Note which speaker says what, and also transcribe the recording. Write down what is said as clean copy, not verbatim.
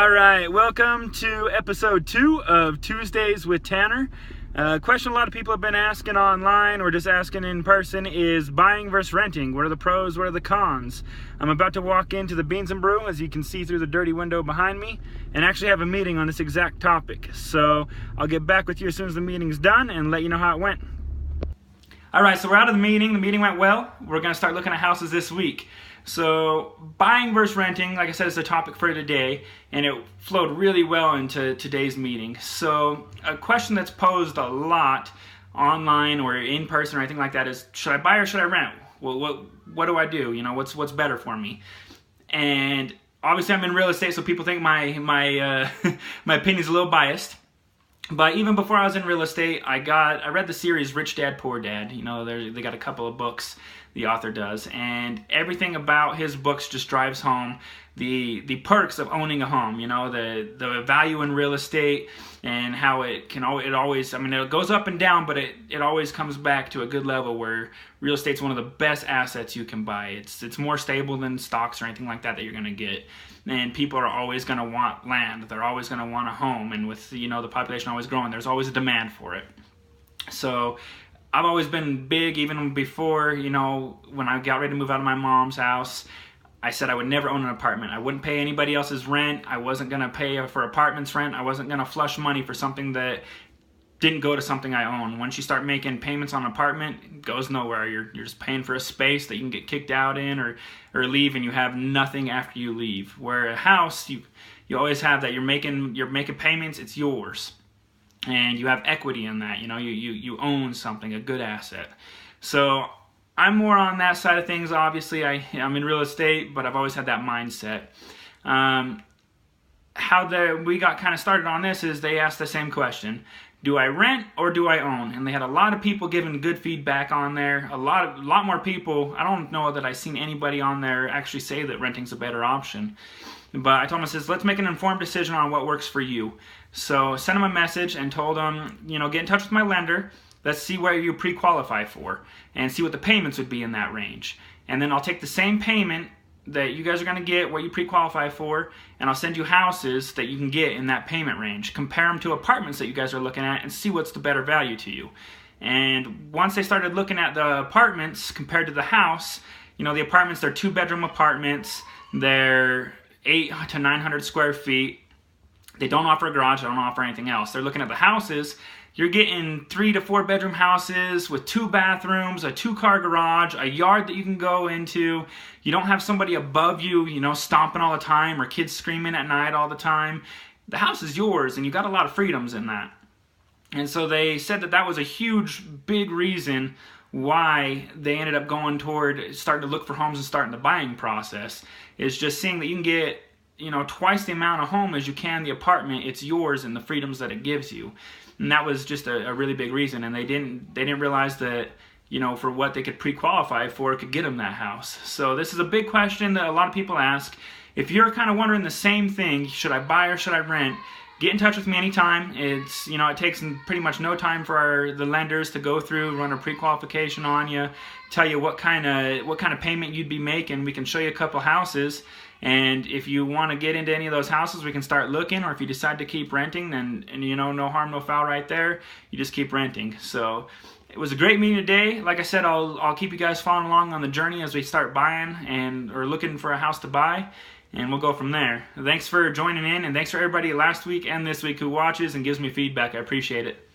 Speaker 1: Alright, welcome to episode 2 of Tuesdays with Tanner. Question a lot of people have been asking online or just asking in person is buying versus renting. What are the pros, what are the cons? I'm about to walk into the Beans and Brew, as you can see through the dirty window behind me, and actually have a meeting on this exact topic. So I'll get back with you as soon as the meeting's done and let you know how it went. Alright, so we're out of the meeting. The meeting went well. We're going to start looking at houses this week. So buying versus renting, like I said, is the topic for today, and it flowed really well into today's meeting. So a question that's posed a lot online or in person or anything like that is, should I buy or should I rent? Well, what do I do? You know, what's better for me? And obviously I'm in real estate, so people think my my opinion is a little biased. But even before I was in real estate, I read the series Rich Dad Poor Dad. You know, they got a couple of books, the author does, and everything about his books just drives home the perks of owning a home. You know, the value in real estate and how it always, I mean, it goes up and down, but it always comes back to a good level where real estate's one of the best assets you can buy. It's more stable than stocks or anything like that you're going to get. And people are always going to want land. They're always going to want a home. And with, you know, the population always growing, there's always a demand for it. So I've always been big, even before, you know, when I got ready to move out of my mom's house, I said I would never own an apartment. I wouldn't pay anybody else's rent. I wasn't going to pay for apartments rent. I wasn't going to flush money for something that didn't go to something I own. Once you start making payments on an apartment, it goes nowhere. You're just paying for a space that you can get kicked out in or leave, and you have nothing after you leave. Where a house, you always have that. You're making payments, it's yours. And you have equity in that. You know, you own something, a good asset. So I'm more on that side of things. Obviously, I'm in real estate, but I've always had that mindset. How we got kind of started on this is they asked the same question. Do I rent or do I own? And they had a lot of people giving good feedback on there. A lot more people. I don't know that I've seen anybody on there actually say that renting's a better option. But I told them, I says, let's make an informed decision on what works for you. So sent them a message and told them, you know, get in touch with my lender. Let's see where you pre-qualify for and see what the payments would be in that range. And then I'll take the same payment that you guys are going to get, what you pre-qualify for, and I'll send you houses that you can get in that payment range. Compare them to apartments that you guys are looking at and see what's the better value to you. And once they started looking at the apartments compared to the house, you know, the apartments, they're 2-bedroom apartments. They're 800 to 900 square feet. They don't offer a garage. They don't offer anything else. They're looking at the houses. You're getting 3 to 4 bedroom houses with 2 bathrooms, a 2-car garage, a yard that you can go into. You don't have somebody above you, you know, stomping all the time or kids screaming at night all the time. The house is yours, and you got a lot of freedoms in that. And so they said that was a huge, big reason why they ended up going toward starting to look for homes and starting the buying process, is just seeing that you can get, you know, twice the amount of home as you can the apartment. It's yours and the freedoms that it gives you. And that was just a really big reason. And they didn't realize that, you know, for what they could pre-qualify for, it could get them that house. So this is a big question that a lot of people ask. If you're kind of wondering the same thing, should I buy or should I rent? Get in touch with me anytime. It's, you know, it takes pretty much no time for the lenders to go through, run a pre-qualification on you, tell you what kind of payment you'd be making. We can show you a couple houses. And if you want to get into any of those houses, we can start looking. Or if you decide to keep renting, then, and you know, no harm, no foul right there. You just keep renting. So it was a great meeting today. Like I said, I'll keep you guys following along on the journey as we start buying or looking for a house to buy. And we'll go from there. Thanks for joining in, and thanks for everybody last week and this week who watches and gives me feedback. I appreciate it.